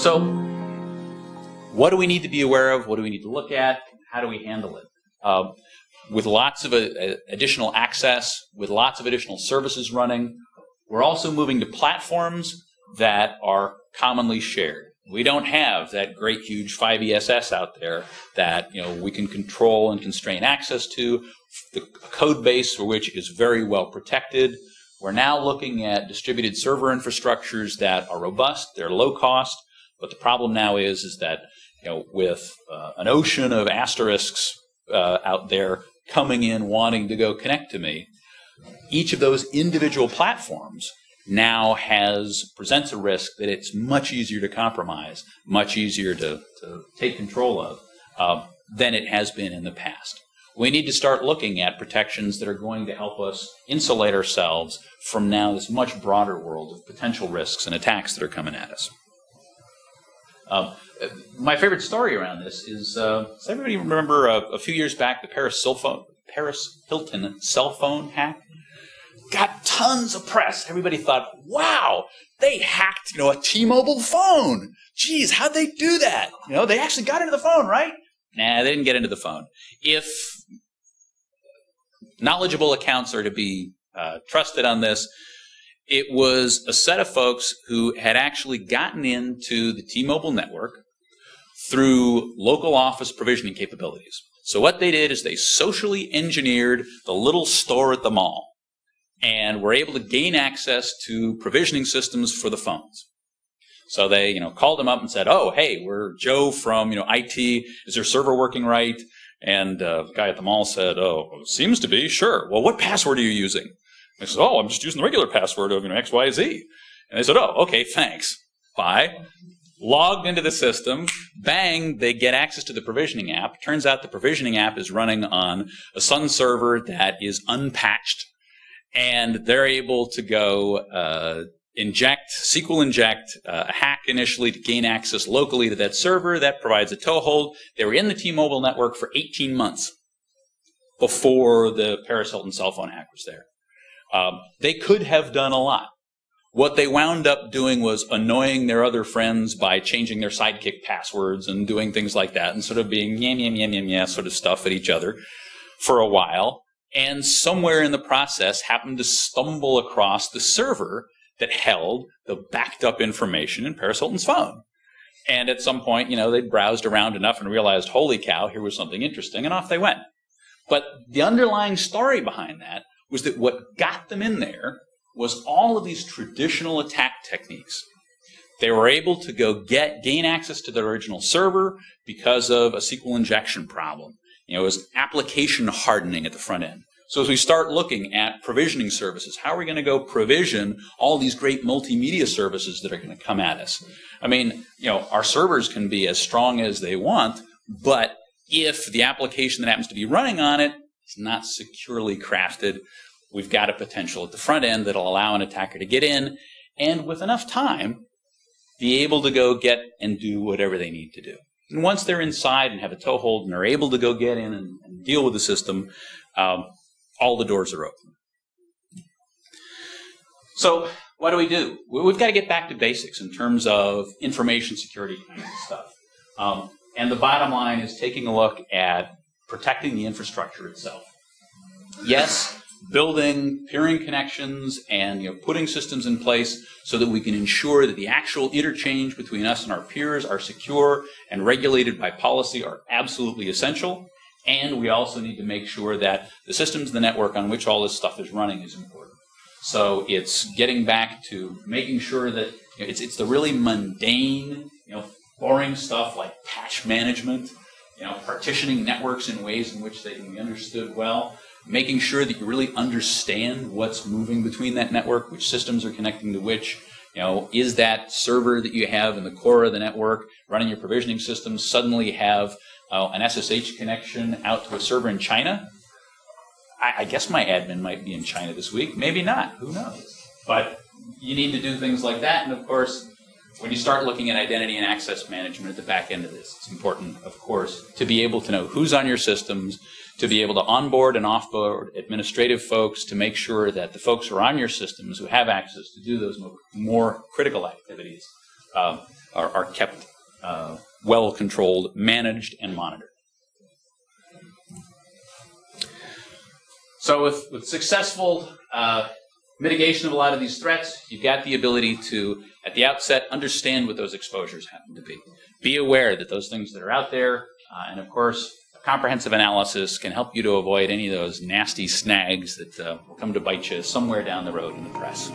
So what do we need to be aware of? What do we need to look at? How do we handle it? With lots of additional access, with lots of additional services running, we're also moving to platforms that are commonly shared. We don't have that great huge 5ESS out there that we can control and constrain access to, the code base for which is very well protected. We're now looking at distributed server infrastructures that are robust, they're low cost, but the problem now is that with an ocean of asterisks out there coming in wanting to go connect to me, each of those individual platforms now presents a risk that it's much easier to compromise, much easier to take control of than it has been in the past. We need to start looking at protections that are going to help us insulate ourselves from now this much broader world of potential risks and attacks that are coming at us. My favorite story around this is, does everybody remember a few years back the Paris Hilton cell phone hack? Got tons of press. Everybody thought, wow, they hacked a T-Mobile phone. Geez, how'd they do that? They actually got into the phone, right? Nah, they didn't get into the phone. If knowledgeable accounts are to be trusted on this, it was a set of folks who had actually gotten into the T-Mobile network through local office provisioning capabilities. So what they did is they socially engineered the little store at the mall and were able to gain access to provisioning systems for the phones. So they, called them up and said, "Oh, hey, we're Joe from, IT. Is your server working right?" And the guy at the mall said, "Oh, well, it seems to be. Sure. Well, what password are you using?" They said, "Oh, I'm just using the regular password of XYZ." And they said, "Oh, okay, thanks. Bye." Logged into the system, bang, they get access to the provisioning app. Turns out the provisioning app is running on a Sun server that is unpatched. And they're able to go SQL inject a hack initially to gain access locally to that server. That provides a toehold. They were in the T-Mobile network for 18 months before the Paris Hilton cell phone hack was there. They could have done a lot. What they wound up doing was annoying their other friends by changing their sidekick passwords and doing things like that and sort of being yeah sort of stuff at each other for a while. And somewhere in the process happened to stumble across the server that held the backed up information in Paris Hilton's phone. And at some point, they browsed around enough and realized, holy cow, here was something interesting, and off they went. But the underlying story behind that was that what got them in there was all of these traditional attack techniques. They were able to go gain access to the original server because of a SQL injection problem. It was application hardening at the front end. So as we start looking at provisioning services, how are we going to go provision all these great multimedia services that are going to come at us? I mean, our servers can be as strong as they want, but if the application that happens to be running on it is not securely crafted, we've got a potential at the front end that'll allow an attacker to get in and with enough time be able to go get and do whatever they need to do. And once they're inside and have a toehold and are able to go get in and deal with the system, all the doors are open. So what do we do? We've got to get back to basics in terms of information security kinds of stuff. And the bottom line is taking a look at protecting the infrastructure itself. Yes, building peering connections and putting systems in place so that we can ensure that the actual interchange between us and our peers are secure and regulated by policy are absolutely essential. And we also need to make sure that the systems in the network on which all this stuff is running is important. So it's getting back to making sure that it's the really mundane, boring stuff like patch management, partitioning networks in ways in which they can be understood well, making sure that you really understand what's moving between that network, which systems are connecting to which. Is that server that you have in the core of the network running your provisioning systems suddenly have an SSH connection out to a server in China? I guess my admin might be in China this week. Maybe not. Who knows? But you need to do things like that. And, of course, when you start looking at identity and access management at the back end of this, it's important, of course, to be able to know who's on your systems, to be able to onboard and offboard administrative folks to make sure that the folks who are on your systems who have access to do those more critical activities are kept well controlled, managed, and monitored. So with successful mitigation of a lot of these threats, you've got the ability to, at the outset, understand what those exposures happen to be. Be aware that those things that are out there, and of course, a comprehensive analysis can help you to avoid any of those nasty snags that will come to bite you somewhere down the road in the press.